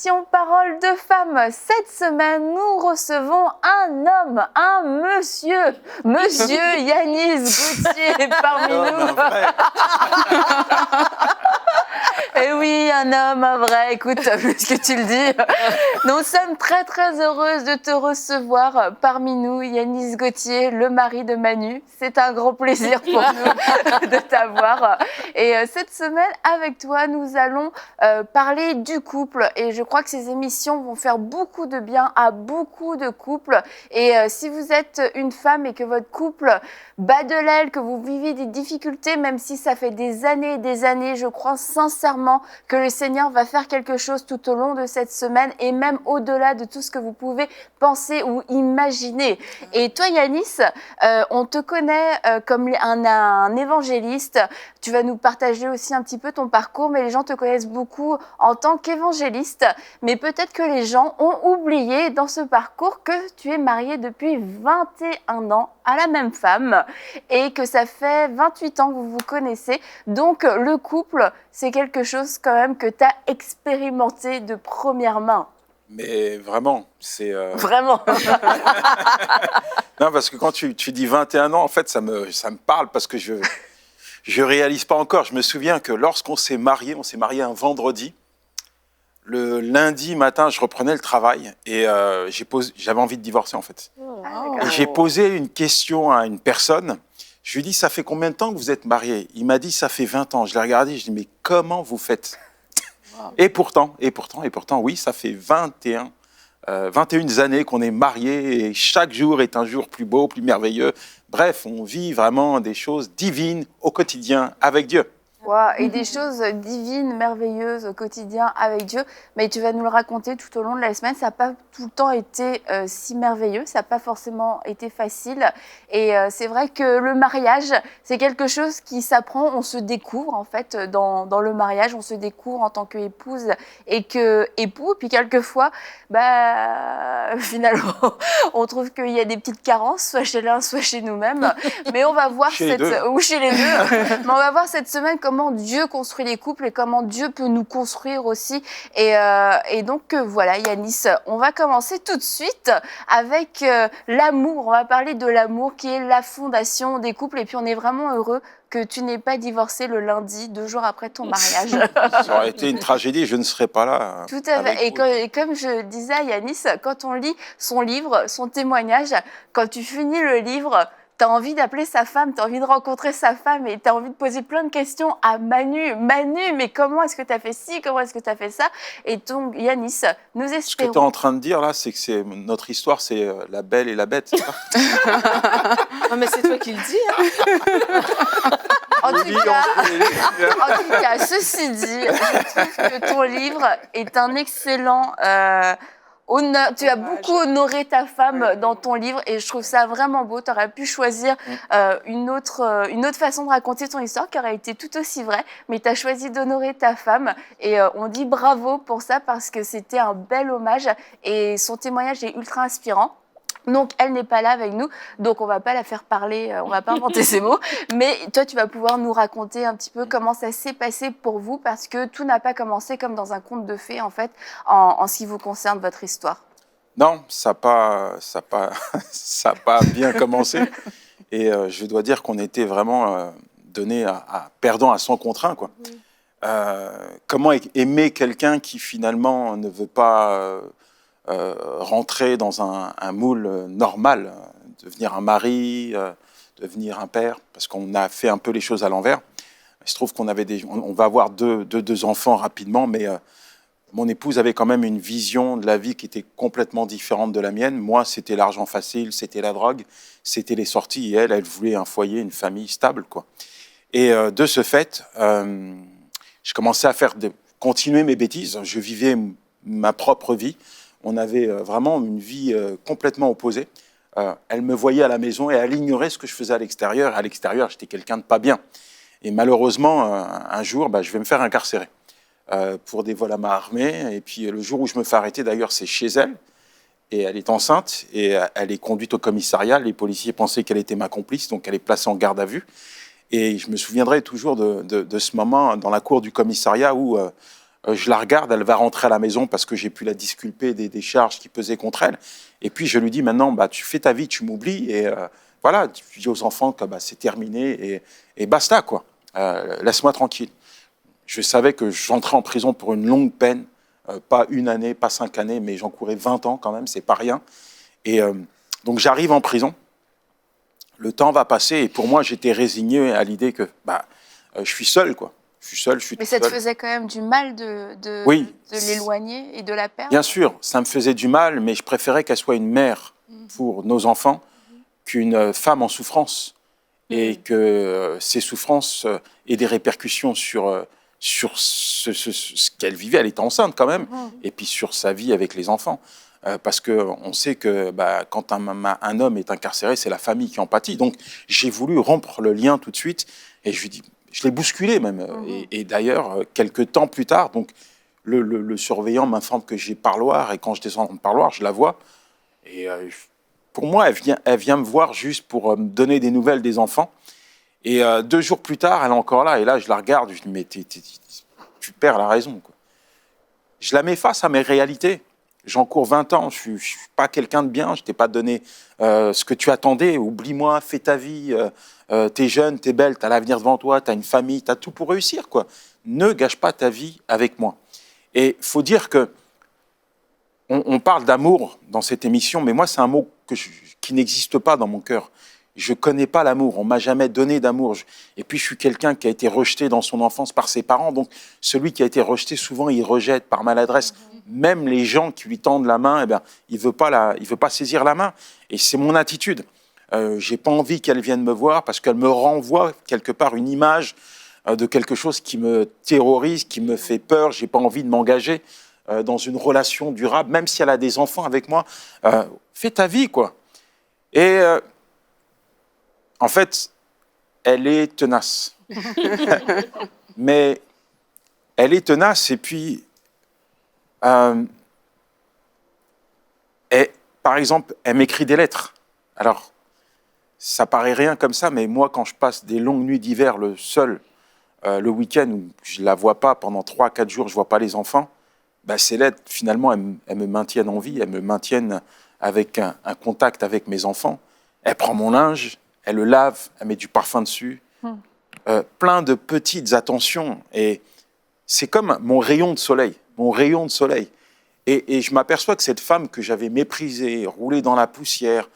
l'émission Parole de femmes. Cette semaine, nous recevons un homme, un monsieur Yanis Gauthier parmi nous. Et oui, un homme, un vrai, écoute, puisque tu le dis. Nous sommes très très heureuses de te recevoir parmi nous, Yanis Gauthier, le mari de Manu. C'est un grand plaisir pour nous de t'avoir. Et cette semaine, avec toi, nous allons parler du couple. Et je crois que ces émissions vont faire beaucoup de bien à beaucoup de couples. Et si vous êtes une femme et que votre couple bat de l'aile, que vous vivez des difficultés, même si ça fait des années, je crois sincèrement que le Seigneur va faire quelque chose tout au long de cette semaine et même au-delà de tout ce que vous pouvez penser ou imaginer. Et toi, Yanis, on te connaît comme un évangéliste. Tu vas nous partager aussi un petit peu ton parcours, mais les gens te connaissent beaucoup en tant qu'évangéliste. Mais peut-être que les gens ont oublié dans ce parcours que tu es marié depuis 21 ans à la même femme et que ça fait 28 ans que vous vous connaissez. Donc, le couple, c'est quelque chose quand même que tu as expérimenté de première main. Mais vraiment, c'est... Vraiment. Non, parce que quand tu dis 21 ans, en fait, ça me parle parce que je réalise pas encore. Je me souviens que lorsqu'on s'est marié un vendredi. Le lundi matin, je reprenais le travail et j'avais envie de divorcer, en fait. Et j'ai posé une question à une personne. Je lui ai dit, ça fait combien de temps que vous êtes mariés? Il m'a dit, ça fait 20 ans. Je l'ai regardé, je lui ai dit, mais comment vous faites? Et pourtant, oui, ça fait 21 années qu'on est mariés et chaque jour est un jour plus beau, plus merveilleux. Bref, on vit vraiment des choses divines au quotidien avec Dieu. Wow, et des choses divines, merveilleuses au quotidien avec Dieu. Mais tu vas nous le raconter tout au long de la semaine. Ça n'a pas tout le temps été si merveilleux, ça n'a pas forcément été facile. Et c'est vrai que le mariage, c'est quelque chose qui s'apprend. On se découvre en fait dans le mariage. On se découvre en tant qu'épouse et qu'époux. Puis quelquefois, finalement, on trouve qu'il y a des petites carences, soit chez l'un, soit chez nous-mêmes. Mais on va voir ou chez les deux. Mais on va voir cette semaine comment Dieu construit les couples et comment Dieu peut nous construire aussi. Et donc, voilà, Yanis, on va commencer tout de suite avec l'amour. On va parler de l'amour qui est la fondation des couples. Et puis, on est vraiment heureux que tu n'aies pas divorcé le lundi, 2 jours après ton mariage. Ça aurait été une tragédie, je ne serais pas là. Tout à fait. Et comme je disais à Yanis, quand on lit son livre, son témoignage, quand tu finis le livre, tu as envie d'appeler sa femme, tu as envie de rencontrer sa femme et tu as envie de poser plein de questions à Manu. Manu, mais comment est-ce que tu as fait ci, comment est-ce que tu as fait ça? Et donc, Yanis, nous espérons... Ce que tu es en train de dire là, c'est que notre histoire, c'est la belle et la bête, c'est ça? Non, mais c'est toi qui le dis. En tout cas, ceci dit, je trouve que ton livre est un excellent... tu as beaucoup honoré ta femme dans ton livre et je trouve ça vraiment beau. Tu aurais pu choisir une autre façon de raconter ton histoire qui aurait été tout aussi vraie, mais tu as choisi d'honorer ta femme et on dit bravo pour ça parce que c'était un bel hommage et son témoignage est ultra inspirant. Donc, elle n'est pas là avec nous, donc on ne va pas la faire parler, on ne va pas inventer ces mots. Mais toi, tu vas pouvoir nous raconter un petit peu comment ça s'est passé pour vous, parce que tout n'a pas commencé comme dans un conte de fées, en fait, en ce qui vous concerne, votre histoire. Non, ça n'a pas bien commencé. Et je dois dire qu'on était vraiment donné perdant à son contraint, quoi. Comment aimer quelqu'un qui, finalement, ne veut pas... rentrer dans un moule normal, devenir un mari, devenir un père, parce qu'on a fait un peu les choses à l'envers. Il se trouve qu'on avait on va avoir deux enfants rapidement, mais mon épouse avait quand même une vision de la vie qui était complètement différente de la mienne. Moi, c'était l'argent facile, c'était la drogue, c'était les sorties, et elle voulait un foyer, une famille stable, quoi. Et de ce fait, je commençais à continuer mes bêtises. Je vivais ma propre vie. On avait vraiment une vie complètement opposée. Elle me voyait à la maison et elle ignorait ce que je faisais à l'extérieur. À l'extérieur, j'étais quelqu'un de pas bien. Et malheureusement, un jour, je vais me faire incarcérer pour des vols à main armée. Et puis le jour où je me fais arrêter, d'ailleurs, c'est chez elle. Et elle est enceinte et elle est conduite au commissariat. Les policiers pensaient qu'elle était ma complice, donc elle est placée en garde à vue. Et je me souviendrai toujours de ce moment dans la cour du commissariat où Je la regarde, elle va rentrer à la maison parce que j'ai pu la disculper des charges qui pesaient contre elle. Et puis je lui dis maintenant, tu fais ta vie, tu m'oublies. Et voilà, tu dis aux enfants que c'est terminé et basta, quoi. Laisse-moi tranquille. Je savais que j'entrais en prison pour une longue peine, pas 1 année, pas 5 années, mais j'encourais 20 ans quand même, c'est pas rien. Et donc j'arrive en prison, le temps va passer et pour moi j'étais résigné à l'idée que je suis seul, quoi. Je suis seul, je suis Mais tout ça te seul. faisait quand même du mal Oui. de l'éloigner et de la perdre? Bien sûr, ça me faisait du mal, mais je préférais qu'elle soit une mère pour nos enfants qu'une femme en souffrance. Et que ces souffrances aient des répercussions sur ce qu'elle vivait. Elle était enceinte quand même, et puis sur sa vie avec les enfants. Parce qu'on sait que quand un homme est incarcéré, c'est la famille qui en pâtit. Donc j'ai voulu rompre le lien tout de suite, et je l'ai bousculé même. Et d'ailleurs, quelques temps plus tard, donc, le surveillant m'informe que j'ai parloir, et quand je descends en parloir, je la vois. Et pour moi, elle vient me voir juste pour me donner des nouvelles des enfants. Et 2 jours plus tard, elle est encore là. Et là, je la regarde, je dis, mais tu perds la raison, quoi. Je la mets face à mes réalités. J'encours 20 ans, je ne suis pas quelqu'un de bien, je ne t'ai pas donné ce que tu attendais. Oublie-moi, fais ta vie, t'es jeune, t'es belle, t'as l'avenir devant toi, t'as une famille, t'as tout pour réussir, quoi. Ne gâche pas ta vie avec moi. Et il faut dire que on parle d'amour dans cette émission, mais moi, c'est un mot qui n'existe pas dans mon cœur. Je ne connais pas l'amour, on ne m'a jamais donné d'amour. Et puis, je suis quelqu'un qui a été rejeté dans son enfance par ses parents. Donc, celui qui a été rejeté, souvent, il rejette par maladresse. Même les gens qui lui tendent la main, il ne veut pas saisir la main. Et c'est mon attitude. Je n'ai pas envie qu'elle vienne me voir parce qu'elle me renvoie quelque part une image de quelque chose qui me terrorise, qui me fait peur. Je n'ai pas envie de m'engager dans une relation durable, même si elle a des enfants avec moi. Fais ta vie, quoi. Et en fait, elle est tenace. Mais elle est tenace et puis, par exemple, elle m'écrit des lettres. Alors, ça paraît rien comme ça, mais moi, quand je passe des longues nuits d'hiver le week-end, où je ne la vois pas pendant 3-4 jours, je ne vois pas les enfants, ces lettres, finalement, elles me maintiennent en vie, elles me maintiennent avec un contact avec mes enfants. Elle prend mon linge, elle le lave, elle met du parfum dessus. Plein de petites attentions. Et c'est comme mon rayon de soleil. Mon rayon de soleil. Et je m'aperçois que cette femme que j'avais méprisée, roulée dans la poussière,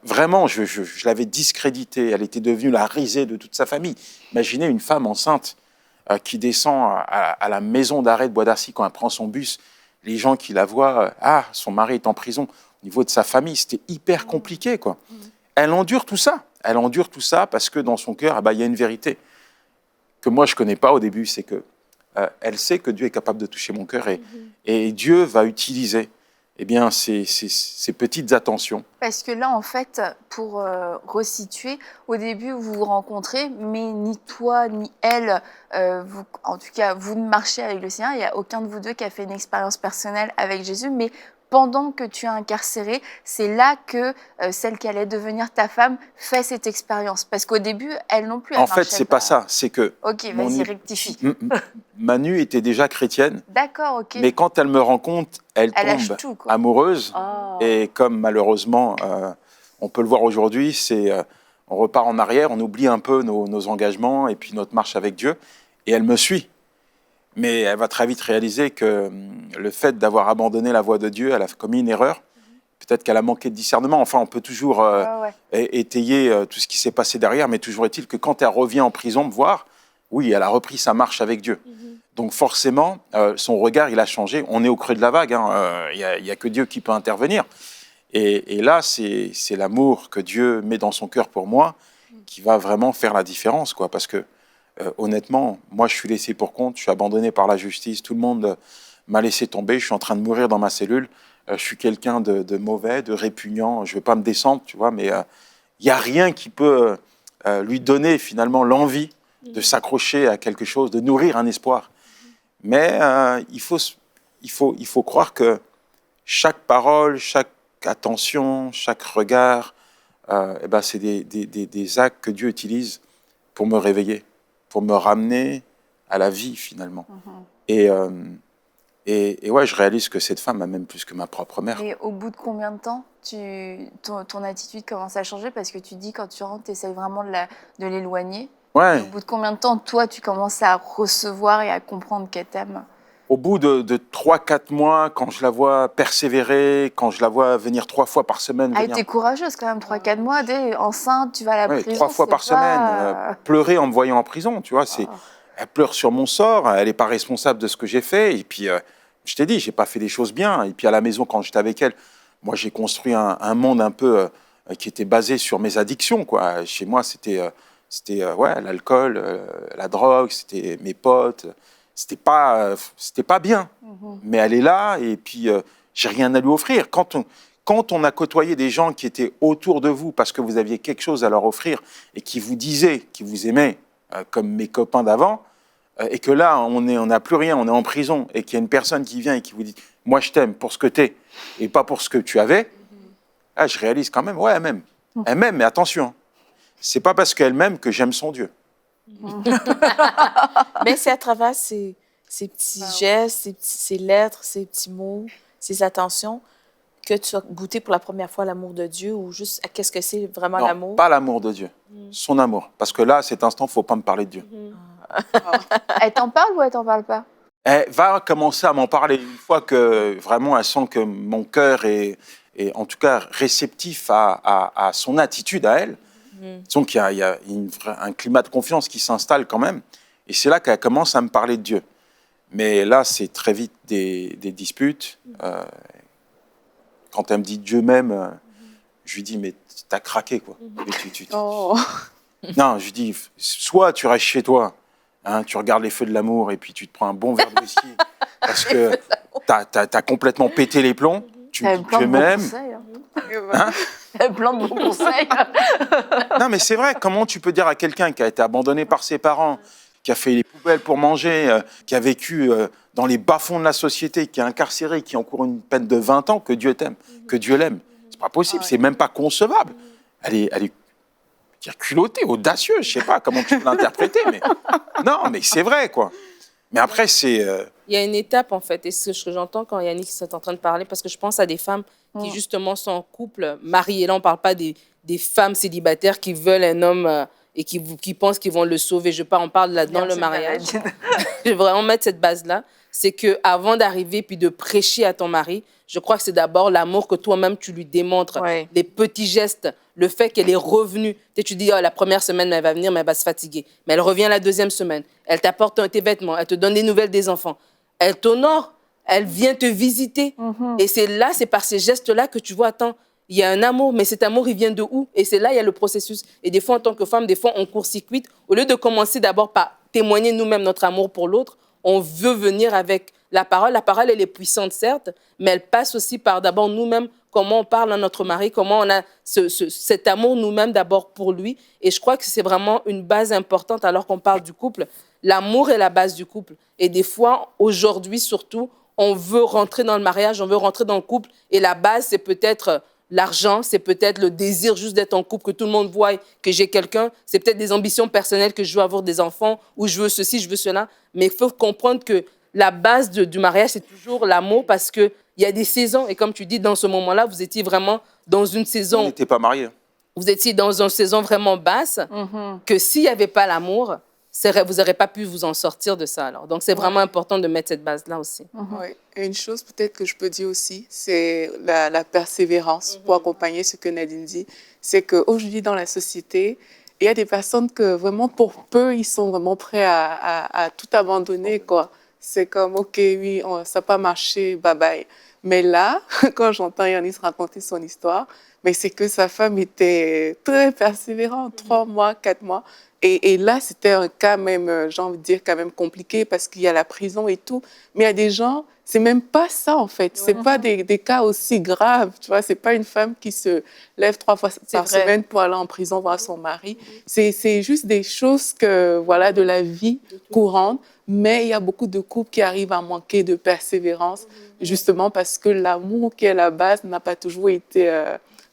vraiment, je l'avais discréditée. Elle était devenue la risée de toute sa famille. Imaginez une femme enceinte qui descend à la maison d'arrêt de Bois d'Arcy quand elle prend son bus. Les gens qui la voient, son mari est en prison. Au niveau de sa famille, c'était hyper compliqué, quoi. Elle endure tout ça. Elle endure tout ça parce que dans son cœur, il y a une vérité que moi, je ne connais pas au début. C'est que elle sait que Dieu est capable de toucher mon cœur et Dieu va utiliser ces petites attentions. Parce que là, en fait, pour resituer, au début, vous vous rencontrez, mais ni toi ni elle, en tout cas, vous ne marchez avec le Seigneur. Il n'y a aucun de vous deux qui a fait une expérience personnelle avec Jésus, mais pendant que tu es incarcéré, c'est là que celle qui allait devenir ta femme fait cette expérience. Parce qu'au début, elle non plus, elle en fait, c'est pas ça. C'est que Ok, vas-y, rectifie. Manu était déjà chrétienne. D'accord, ok. Mais quand elle me rencontre, elle lâche tombe tout, quoi. amoureuse. Oh. Et comme malheureusement, on peut le voir aujourd'hui, on repart en arrière, on oublie un peu nos engagements et puis notre marche avec Dieu. Et elle me suit. Mais elle va très vite réaliser que le fait d'avoir abandonné la voie de Dieu, elle a commis une erreur. Peut-être qu'elle a manqué de discernement. Enfin, on peut toujours étayer tout ce qui s'est passé derrière, mais toujours est-il que quand elle revient en prison me voir, oui, elle a repris sa marche avec Dieu. Donc forcément, son regard, il a changé. On est au creux de la vague. Il n'y a que Dieu qui peut intervenir. Et là, c'est l'amour que Dieu met dans son cœur pour moi qui va vraiment faire la différence, quoi. Parce que honnêtement, moi, je suis laissé pour compte. Je suis abandonné par la justice. Tout le monde m'a laissé tomber. Je suis en train de mourir dans ma cellule. Je suis quelqu'un de mauvais, de répugnant. Je ne vais pas me descendre, tu vois, mais il n'y a rien qui peut lui donner finalement l'envie de s'accrocher à quelque chose, de nourrir un espoir. Mais il faut croire que chaque parole, chaque attention, chaque regard, c'est des actes que Dieu utilise pour me réveiller, pour me ramener à la vie finalement. Et, ouais, je réalise que cette femme m'aime plus que ma propre mère. Et au bout de combien de temps ton attitude commence à changer? Parce que tu dis, quand tu rentres, tu essayes vraiment de l'éloigner. Ouais. Au bout de combien de temps, toi, tu commences à recevoir et à comprendre qu'elle t'aime? Au bout de 3-4 mois, quand je la vois persévérer, quand je la vois venir 3 fois par semaine. Elle était courageuse quand même, 3-4 mois, t'es enceinte, tu vas à la prison. 3 fois par semaine, pleurer en me voyant en prison, tu vois. Elle pleure sur mon sort, elle n'est pas responsable de ce que j'ai fait. Et puis, je t'ai dit, j'ai pas fait les choses bien. Et puis à la maison, quand j'étais avec elle, moi, j'ai construit un monde un peu qui était basé sur mes addictions, quoi. Chez moi, c'était ouais, l'alcool, la drogue, c'était mes potes. C'était pas bien. Mais elle est là et puis j'ai rien à lui offrir. Quand on a côtoyé des gens qui étaient autour de vous parce que vous aviez quelque chose à leur offrir et qui vous disaient qu'ils vous aimaient, comme mes copains d'avant, et que là, on n'a plus rien, on est en prison, et qu'il y a une personne qui vient et qui vous dit « Moi, je t'aime pour ce que t'es et pas pour ce que tu avais », là, je réalise quand même, ouais, elle m'aime. Elle m'aime, mais attention, c'est pas parce qu'elle m'aime que j'aime son Dieu. Mais c'est à travers ces petits gestes, ces lettres, ces petits mots, ces attentions que tu as goûté pour la première fois l'amour de Dieu ou juste qu'est-ce que c'est vraiment l'amour? Non, pas l'amour de Dieu, son amour. Parce que là, à cet instant, il ne faut pas me parler de Dieu. Elle t'en parle ou elle t'en parle pas? Elle va commencer à m'en parler une fois que vraiment elle sent que mon cœur est en tout cas réceptif à son attitude à elle. Donc il y a un climat de confiance qui s'installe quand même. Et c'est là qu'elle commence à me parler de Dieu. Mais là, c'est très vite des disputes. Quand elle me dit Dieu m'aime, je lui dis mais t'as craqué quoi. Non, je lui dis soit tu restes chez toi, hein, tu regardes les feux de l'amour et puis tu te prends un bon verre de whisky parce que t'as complètement pété les plombs. Tu me dis Dieu m'aime. Plein de bons conseils. Non, mais c'est vrai. Comment tu peux dire à quelqu'un qui a été abandonné par ses parents, qui a fait les poubelles pour manger, qui a vécu dans les bas-fonds de la société, qui est incarcéré, qui encourt une peine de 20 ans, que Dieu t'aime, que Dieu l'aime? C'est pas possible. C'est même pas concevable. Elle est culottée, audacieuse. Je sais pas comment tu peux l'interpréter, mais non, mais c'est vrai, quoi. Mais après, c'est... Il y a une étape, en fait, et ce que j'entends quand Yannick est en train de parler, parce que je pense à des femmes qui, justement, sont en couple, mariées. Là, on ne parle pas des femmes célibataires qui veulent un homme et qui pensent qu'ils vont le sauver. On parle là-dedans, le mariage. Je vais vraiment mettre cette base-là. C'est qu'avant d'arriver puis de prêcher à ton mari, je crois que c'est d'abord l'amour que toi-même, tu lui démontres. Ouais. Les petits gestes, le fait qu'elle est revenue. Tu dis, oh, la première semaine, elle va venir, mais elle va se fatiguer. Mais elle revient la deuxième semaine. Elle t'apporte tes vêtements, elle te donne des nouvelles des enfants. Elle t'honore, elle vient te visiter. Et c'est par ces gestes-là que tu vois, attends, il y a un amour, mais cet amour, il vient de où? Et c'est là, il y a le processus. Et des fois, en tant que femme, des fois, on court-circuite. Au lieu de commencer d'abord par témoigner nous-mêmes notre amour pour l'autre, on veut venir avec la parole. La parole, elle est puissante, certes, mais elle passe aussi par d'abord nous-mêmes, comment on parle à notre mari, comment on a cet amour nous-mêmes d'abord pour lui. Et je crois que c'est vraiment une base importante alors qu'on parle du couple. L'amour est la base du couple. Et des fois, aujourd'hui surtout, on veut rentrer dans le mariage, on veut rentrer dans le couple. Et la base, c'est peut-être l'argent, c'est peut-être le désir juste d'être en couple, que tout le monde voie que j'ai quelqu'un. C'est peut-être des ambitions personnelles que je veux avoir des enfants, ou je veux ceci, je veux cela. Mais il faut comprendre que la base du mariage, c'est toujours l'amour parce qu'il y a des saisons. Et comme tu dis, dans ce moment-là, vous étiez vraiment dans une saison... On n'était pas mariés. Vous étiez dans une saison vraiment basse, que s'il n'y avait pas l'amour, vous n'aurez pas pu vous en sortir de ça. Alors. Donc, c'est vraiment important de mettre cette base-là aussi. Oui. Et une chose peut-être que je peux dire aussi, c'est la persévérance pour accompagner ce que Nadine dit. C'est qu'aujourd'hui, dans la société, il y a des personnes que vraiment, pour peu, ils sont vraiment prêts à tout abandonner, quoi. C'est comme, OK, oui, ça n'a pas marché, bye bye. Mais là, quand j'entends Yannis raconter son histoire, mais c'est que sa femme était très persévérante, 3 mois, 4 mois. Et là, c'était un cas même, j'ai envie de dire, quand même compliqué parce qu'il y a la prison et tout. Mais il y a des gens, c'est même pas ça, en fait. C'est pas des cas aussi graves, tu vois. C'est pas une femme qui se lève 3 fois par semaine pour aller en prison voir son mari. C'est juste des choses voilà, de la vie courante. Mais il y a beaucoup de couples qui arrivent à manquer de persévérance, justement parce que l'amour qui est la base n'a pas toujours été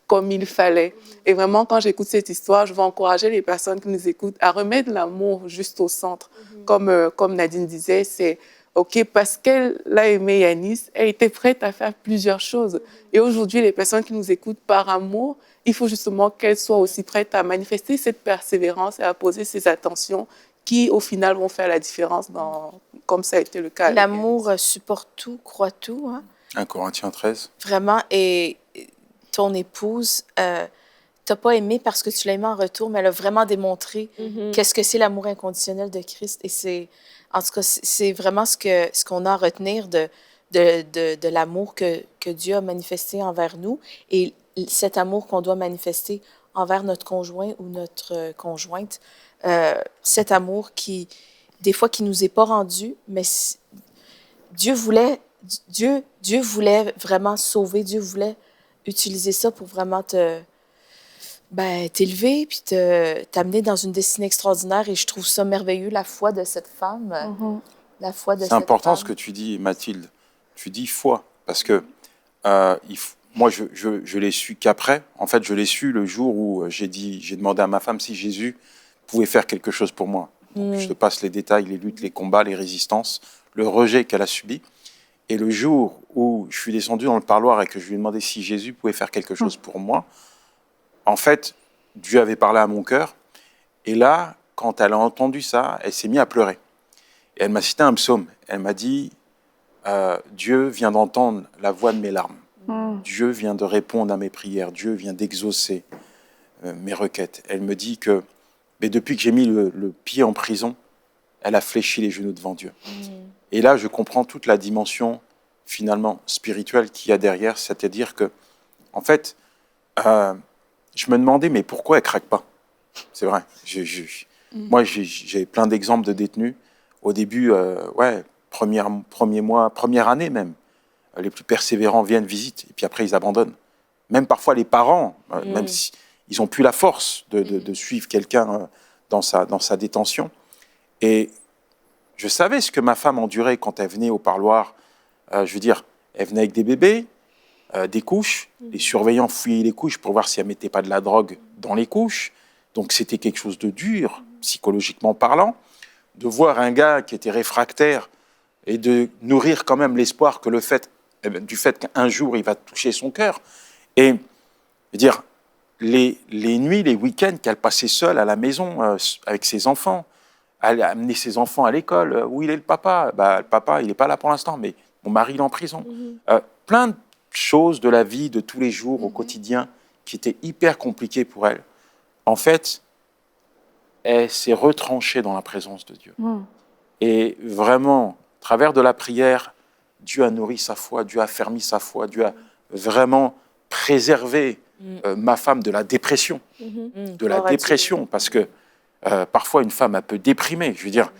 comme il fallait. Et vraiment, quand j'écoute cette histoire, je veux encourager les personnes qui nous écoutent à remettre l'amour juste au centre. Comme Nadine disait, c'est OK, parce qu'elle a aimé Yanis, elle était prête à faire plusieurs choses. Et aujourd'hui, les personnes qui nous écoutent par amour, il faut justement qu'elles soient aussi prêtes à manifester cette persévérance et à poser ces attentions qui, au final, vont faire la différence, comme ça a été le cas. avec L'amour supporte tout, croit tout. Hein? 1 Corinthiens 13. Vraiment. Et ton épouse, t'as pas aimé parce que tu l'as aimé en retour, mais elle a vraiment démontré qu'est-ce que c'est l'amour inconditionnel de Christ. Et c'est, en tout cas, c'est vraiment ce qu'on a à retenir de l'amour que Dieu a manifesté envers nous et cet amour qu'on doit manifester envers notre conjoint ou notre conjointe. Cet amour qui, des fois, qui nous est pas rendu, mais Dieu voulait vraiment sauver, Dieu voulait utiliser ça pour vraiment t'élever puis t'amener dans une destinée extraordinaire. Et je trouve ça merveilleux, la foi de cette femme. La foi de cette C'est important femme. ce que tu dis, Mathilde. Tu dis foi, parce que moi, je l'ai su qu'après. En fait, je l'ai su le jour où j'ai demandé à ma femme si Jésus pouvait faire quelque chose pour moi. Donc, je te passe les détails, les luttes, les combats, les résistances, le rejet qu'elle a subi. Et le jour où je suis descendu dans le parloir et que je lui ai demandé si Jésus pouvait faire quelque chose pour moi, en fait, Dieu avait parlé à mon cœur. Et là, quand elle a entendu ça, elle s'est mise à pleurer. Et elle m'a cité un psaume. Elle m'a dit, Dieu vient d'entendre la voix de mes larmes. Dieu vient de répondre à mes prières. Dieu vient d'exaucer mes requêtes. Elle me dit que mais depuis que j'ai mis le pied en prison, elle a fléchi les genoux devant Dieu. Et là, je comprends toute la dimension, finalement, spirituelle qu'il y a derrière. C'est-à-dire que, en fait, je me demandais, mais pourquoi elle ne craque pas? C'est vrai. Moi, j'ai plein d'exemples de détenus. Au début, premier mois, première année même, les plus persévérants viennent, visitent, et puis après, ils abandonnent. Même parfois, les parents, même si ils n'ont plus la force de suivre quelqu'un dans sa détention. Et je savais ce que ma femme endurait quand elle venait au parloir. Je veux dire, elle venait avec des bébés, des couches. Les surveillants fouillaient les couches pour voir si elle ne mettait pas de la drogue dans les couches. Donc c'était quelque chose de dur, psychologiquement parlant. De voir un gars qui était réfractaire et de nourrir quand même l'espoir que du fait qu'un jour, il va toucher son cœur. Et je veux dire, les nuits, les week-ends qu'elle passait seule à la maison avec ses enfants, elle a amené ses enfants à l'école. Où il est le papa? Le papa, il n'est pas là pour l'instant, mais mon mari, il est en prison. Plein de choses de la vie, de tous les jours, au quotidien, qui étaient hyper compliquées pour elle. En fait, elle s'est retranchée dans la présence de Dieu. Et vraiment, à travers de la prière, Dieu a nourri sa foi, Dieu a affermi sa foi, Dieu a vraiment préservé ma femme de la dépression. De la dépression, parce que parfois, une femme, elle peut déprimer. Je veux dire,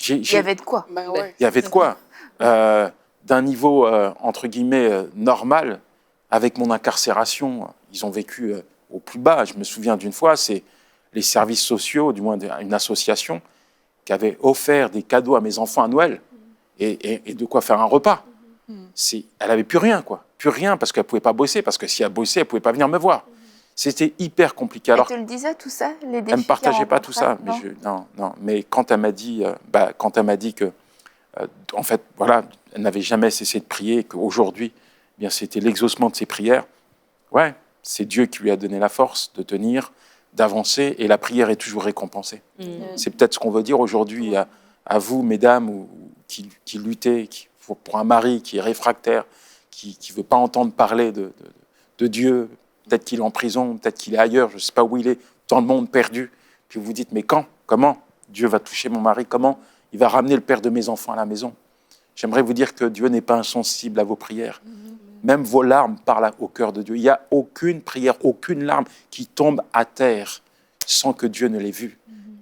il y avait de quoi. Il y avait de quoi. D'un niveau, entre guillemets, normal, avec mon incarcération, ils ont vécu au plus bas. Je me souviens d'une fois, c'est les services sociaux, du moins une association, qui avait offert des cadeaux à mes enfants à Noël et de quoi faire un repas. Elle n'avait plus rien, quoi. Plus rien, parce qu'elle ne pouvait pas bosser, parce que si elle bossait, elle ne pouvait pas venir me voir. C'était hyper compliqué. Alors, elle te le disait, tout ça, les défis? Elle ne me partageait pas tout ça. Non. Mais quand elle m'a dit, que, en fait, voilà, elle n'avait jamais cessé de prier, qu'aujourd'hui, bien, c'était l'exaucement de ses prières. Ouais, c'est Dieu qui lui a donné la force de tenir, d'avancer, et la prière est toujours récompensée. C'est peut-être ce qu'on veut dire aujourd'hui à vous, mesdames, qui luttez pour un mari qui est réfractaire, qui ne veut pas entendre parler de Dieu. Peut-être qu'il est en prison, peut-être qu'il est ailleurs, je ne sais pas où il est, dans le monde perdu. Puis vous dites, mais comment Dieu va toucher mon mari? Comment il va ramener le père de mes enfants à la maison? J'aimerais vous dire que Dieu n'est pas insensible à vos prières. Même vos larmes parlent au cœur de Dieu. Il n'y a aucune prière, aucune larme qui tombe à terre sans que Dieu ne l'ait vue.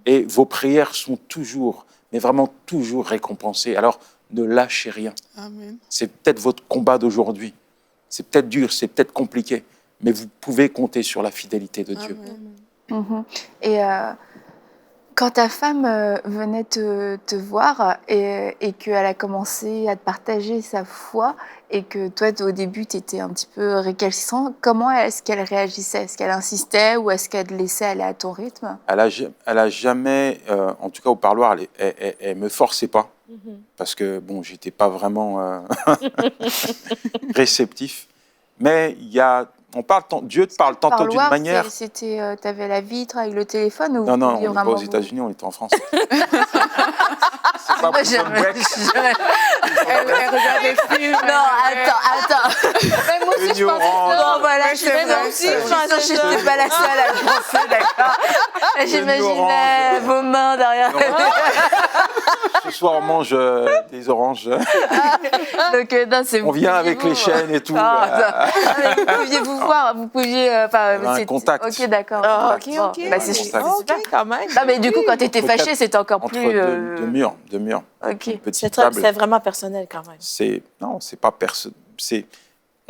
Et vos prières sont toujours, mais vraiment toujours récompensées. Alors, ne lâchez rien. Amen. C'est peut-être votre combat d'aujourd'hui. C'est peut-être dur, c'est peut-être compliqué. Mais vous pouvez compter sur la fidélité de Dieu. Et quand ta femme venait te voir et qu'elle a commencé à te partager sa foi et que toi, au début, tu étais un petit peu récalcitrant, comment est-ce qu'elle réagissait? Est-ce qu'elle insistait ou est-ce qu'elle te laissait aller à ton rythme? Elle a jamais, en tout cas au parloir, elle me forçait pas. Parce que, bon, j'étais pas vraiment réceptif. Mais Dieu te parle tantôt d'une Parloir, manière... t'avais la vitre avec le téléphone ou Non, vous on pouviez n'est pas vraiment aux États-Unis, on était en France. Moi, j'aimerais- Elle regarde des films. Non, attends. Mais moi aussi, je pense Ignorant. que Bon, voilà, c'est vrai, moi aussi, c'est je vrai. pensais Je ça. n'étais pas la seule à le penser, d'accord. J'imaginais orange. vos mains derrière. Ce soir, on mange des oranges. Donc, non, c'est On vient avec les chaînes et tout. Mais vous pouviez vous voir, vous pouviez. Un contact. Ok, d'accord. Ah, ok, Bon, ok. bah, c'est Contact. super. Ok, quand même. Non, mais du coup, quand tu étais Entre fâché, quatre- c'était encore Entre plus. deux murs. Ok. Une petite C'est table. vraiment personnel, quand même. Non, c'est pas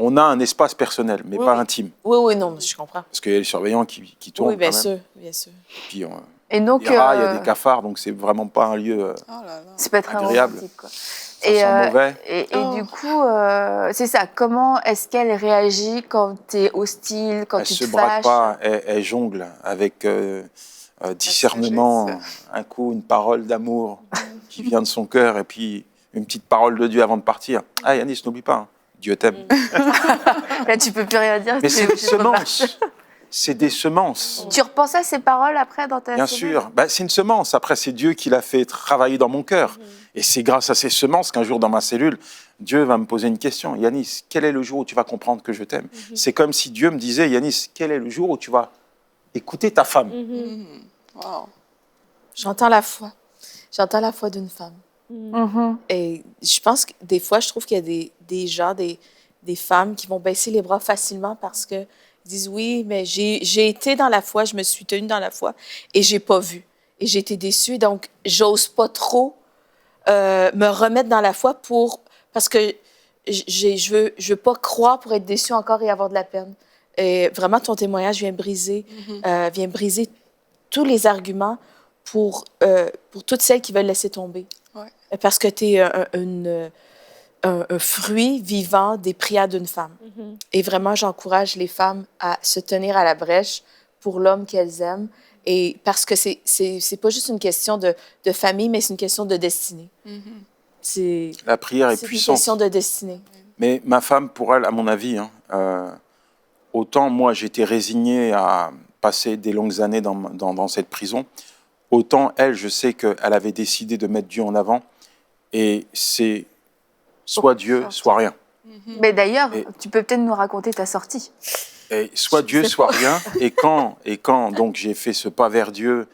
on a un espace personnel, mais Oui, pas oui. intime. Oui, non, je comprends. Parce qu'il y a les surveillants qui tournent Oui, bien quand même. sûr, bien sûr. Puis, Et donc. il y a des rats, il y a des cafards, donc c'est vraiment pas un lieu Oh là là. C'est pas très agréable. romantique, quoi. Ça sent mauvais. Et Oh. du coup, c'est ça. Comment est-ce qu'elle réagit quand tu es hostile, quand Elle tu se te braque fâches pas, elle jongle avec discernement, sagesse. un coup, une parole d'amour qui vient de son cœur, et puis une petite parole de Dieu avant de partir. Ah, Yanis, n'oublie pas, hein, Dieu t'aime. Là, tu peux plus rien dire. Mais tu c'est es des obligé de repartir. semences. C'est des semences. Tu repenses à ces paroles après dans ta Bien cellule? sûr. Bah, c'est une semence. Après, c'est Dieu qui l'a fait travailler dans mon cœur. Et c'est grâce à ces semences qu'un jour, dans ma cellule, Dieu va me poser une question. Yanis, quel est le jour où tu vas comprendre que je t'aime? C'est comme si Dieu me disait, Yanis, quel est le jour où tu vas écouter ta femme? Wow. J'entends la foi. J'entends la foi d'une femme. Mhm. Et je pense que des fois, je trouve qu'il y a des gens, des femmes qui vont baisser les bras facilement parce que ils disent oui, mais j'ai été dans la foi, je me suis tenue dans la foi et j'ai pas vu. Et j'ai été déçue, donc j'ose pas trop me remettre dans la foi parce que je veux pas croire pour être déçue encore et avoir de la peine. Et vraiment, ton témoignage vient briser tous les arguments pour toutes celles qui veulent laisser tomber. Ouais. Parce que tu es un fruit vivant des prières d'une femme. Et vraiment, j'encourage les femmes à se tenir à la brèche pour l'homme qu'elles aiment. Et parce que c'est pas juste une question de famille, mais c'est une question de destinée. C'est La prière est une puissante. question de destinée. Mais ma femme, pour elle, à mon avis, autant moi, j'étais résigné à passer des longues années dans cette prison, autant elle, je sais qu'elle avait décidé de mettre Dieu en avant. Et c'est soit Dieu, soit rien. Mais d'ailleurs, Et- tu peux peut-être nous raconter ta sortie. Et soit Dieu, soit rien. Et quand donc j'ai fait ce pas vers Dieu,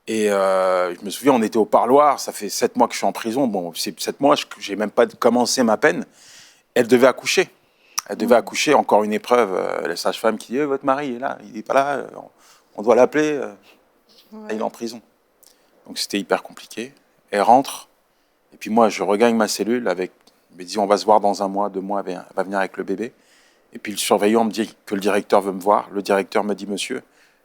et je me souviens, on était au parloir, ça fait 7 mois que je suis en prison. Bon, c'est 7 mois, j'ai même pas commencé ma peine. Elle devait accoucher. Elle devait accoucher, encore une épreuve. La sage-femme qui dit votre mari est là, il n'est pas là, on doit l'appeler. Il est en prison. Donc c'était hyper compliqué. Elle rentre, et puis moi, je regagne ma cellule avec. Il me dit on va se voir dans 1 mois, 2 mois, elle va venir avec le bébé. Et puis le surveillant me dit que le directeur veut me voir. Le directeur me dit monsieur,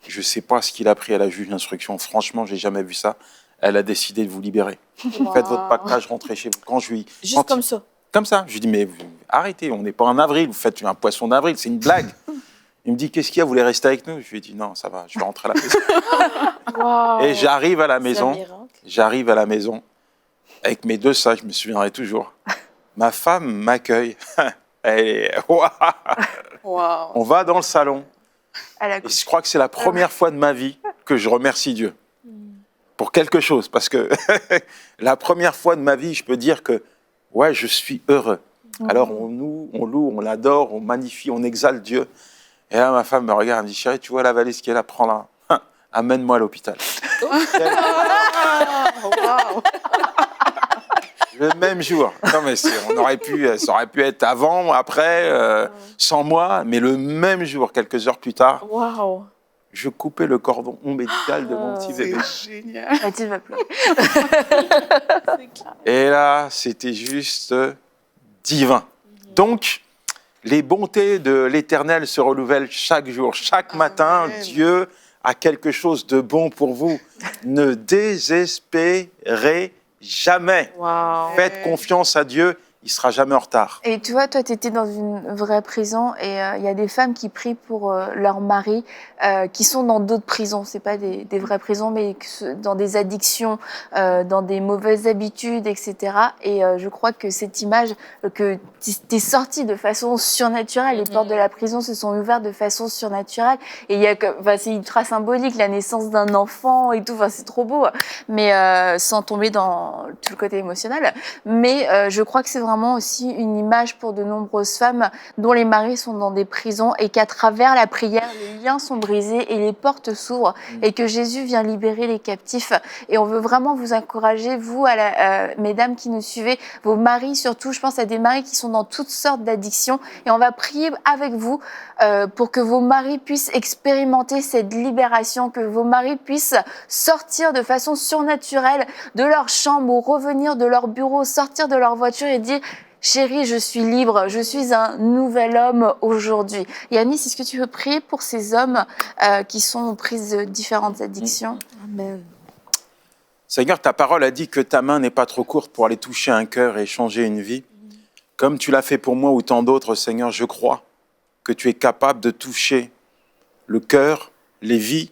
je ne sais pas ce qu'il a pris à la juge d'instruction. Franchement, j'ai jamais vu ça. Elle a décidé de vous libérer. Faites votre pactage, rentrez chez vous. Juste comme ça. Comme ça. Je lui dis mais arrêtez, on n'est pas en avril. Vous faites un poisson d'avril, c'est une blague. Il me dit qu'est-ce qu'il y a, vous voulez rester avec nous? Je lui ai dit non, ça va, je vais rentrer à la maison. Et j'arrive à la maison. C'est un miracle. J'arrive à la maison avec mes 2 sacs, je me souviendrai toujours. Ma femme m'accueille. Elle est... Wow. On va dans le salon. À la Et je crois que c'est la première fois de ma vie que je remercie Dieu pour quelque chose. Parce que la première fois de ma vie, je peux dire que ouais, je suis heureux. Alors on loue, on l'adore, on magnifie, on exalte Dieu. Et là, ma femme me regarde et me dit chérie, tu vois la valise qui est là, prends-la. Amène-moi à l'hôpital. Wow. Le même jour. Non, mais ça aurait pu être avant, après, sans moi, mais le même jour, quelques heures plus tard, Wow. je coupais le cordon ombilical de mon petit bébé. C'est génial. Mathilde va pleurer. Et là, c'était juste divin. Donc, les bontés de l'Éternel se renouvellent chaque jour, chaque matin. Dieu a quelque chose de bon pour vous. Ne désespérez jamais. Wow. Faites confiance à Dieu. il sera jamais en retard. Et tu vois, toi, tu étais dans une vraie prison et il y a des femmes qui prient pour leur mari qui sont dans d'autres prisons. C'est pas des vraies prisons, mais dans des addictions, dans des mauvaises habitudes, etc. Et je crois que cette image que tu es sortie de façon surnaturelle, les portes de la prison se sont ouvertes de façon surnaturelle. Et il y a, c'est ultra symbolique, la naissance d'un enfant et tout. Enfin, c'est trop beau, mais sans tomber dans tout le côté émotionnel. Mais je crois que c'est vraiment aussi une image pour de nombreuses femmes dont les maris sont dans des prisons et qu'à travers la prière, les liens sont brisés et les portes s'ouvrent et que Jésus vient libérer les captifs. Et on veut vraiment vous encourager, vous, mesdames qui nous suivez, vos maris surtout, je pense à des maris qui sont dans toutes sortes d'addictions et on va prier avec vous pour que vos maris puissent expérimenter cette libération, que vos maris puissent sortir de façon surnaturelle de leur chambre ou revenir de leur bureau, sortir de leur voiture et dire « Chérie, je suis libre, je suis un nouvel homme aujourd'hui ». Yanis, est-ce que tu veux prier pour ces hommes qui sont pris de différentes addictions? Amen. Seigneur, ta parole a dit que ta main n'est pas trop courte pour aller toucher un cœur et changer une vie. Comme tu l'as fait pour moi ou tant d'autres, Seigneur, je crois que tu es capable de toucher le cœur, les vies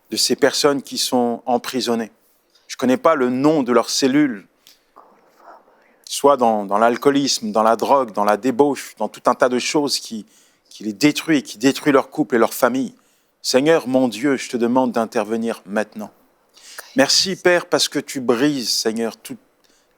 de ces personnes qui sont emprisonnées. Je ne connais pas le nom de leurs cellules, soit dans l'alcoolisme, dans la drogue, dans la débauche, dans tout un tas de choses qui les détruit, qui détruit leur couple et leur famille. Seigneur, mon Dieu, je te demande d'intervenir maintenant. Merci, Père, parce que tu brises, Seigneur, toutes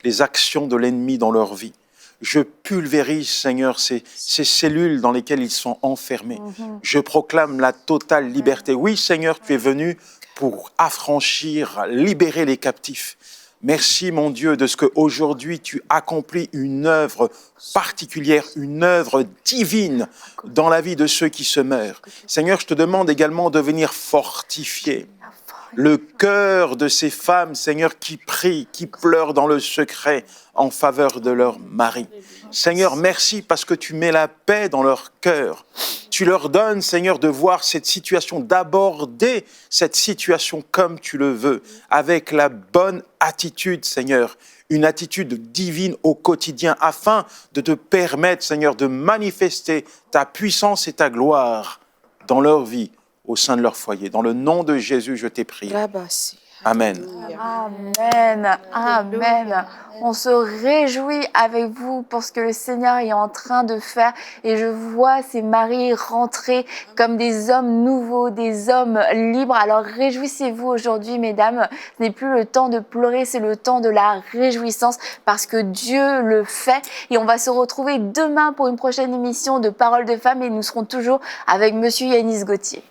les actions de l'ennemi dans leur vie. Je pulvérise, Seigneur, ces cellules dans lesquelles ils sont enfermés. Je proclame la totale liberté. Oui, Seigneur, tu es venu pour affranchir, libérer les captifs. Merci, mon Dieu, de ce qu'aujourd'hui tu accomplis une œuvre particulière, une œuvre divine dans la vie de ceux qui se meurent. Seigneur, je te demande également de venir fortifier le cœur de ces femmes, Seigneur, qui prient, qui pleurent dans le secret en faveur de leur mari. Seigneur, merci parce que tu mets la paix dans leur cœur. Tu leur donnes, Seigneur, de voir cette situation, d'aborder cette situation comme tu le veux, avec la bonne attitude, Seigneur, une attitude divine au quotidien, afin de te permettre, Seigneur, de manifester ta puissance et ta gloire dans leur vie, au sein de leur foyer. Dans le nom de Jésus, je t'ai prié. Amen. Amen. Amen. On se réjouit avec vous pour ce que le Seigneur est en train de faire. Et je vois ces maris rentrer comme des hommes nouveaux, des hommes libres. Alors réjouissez-vous aujourd'hui, mesdames. Ce n'est plus le temps de pleurer, c'est le temps de la réjouissance parce que Dieu le fait. Et on va se retrouver demain pour une prochaine émission de Paroles de Femmes et nous serons toujours avec Monsieur Yanis Gauthier.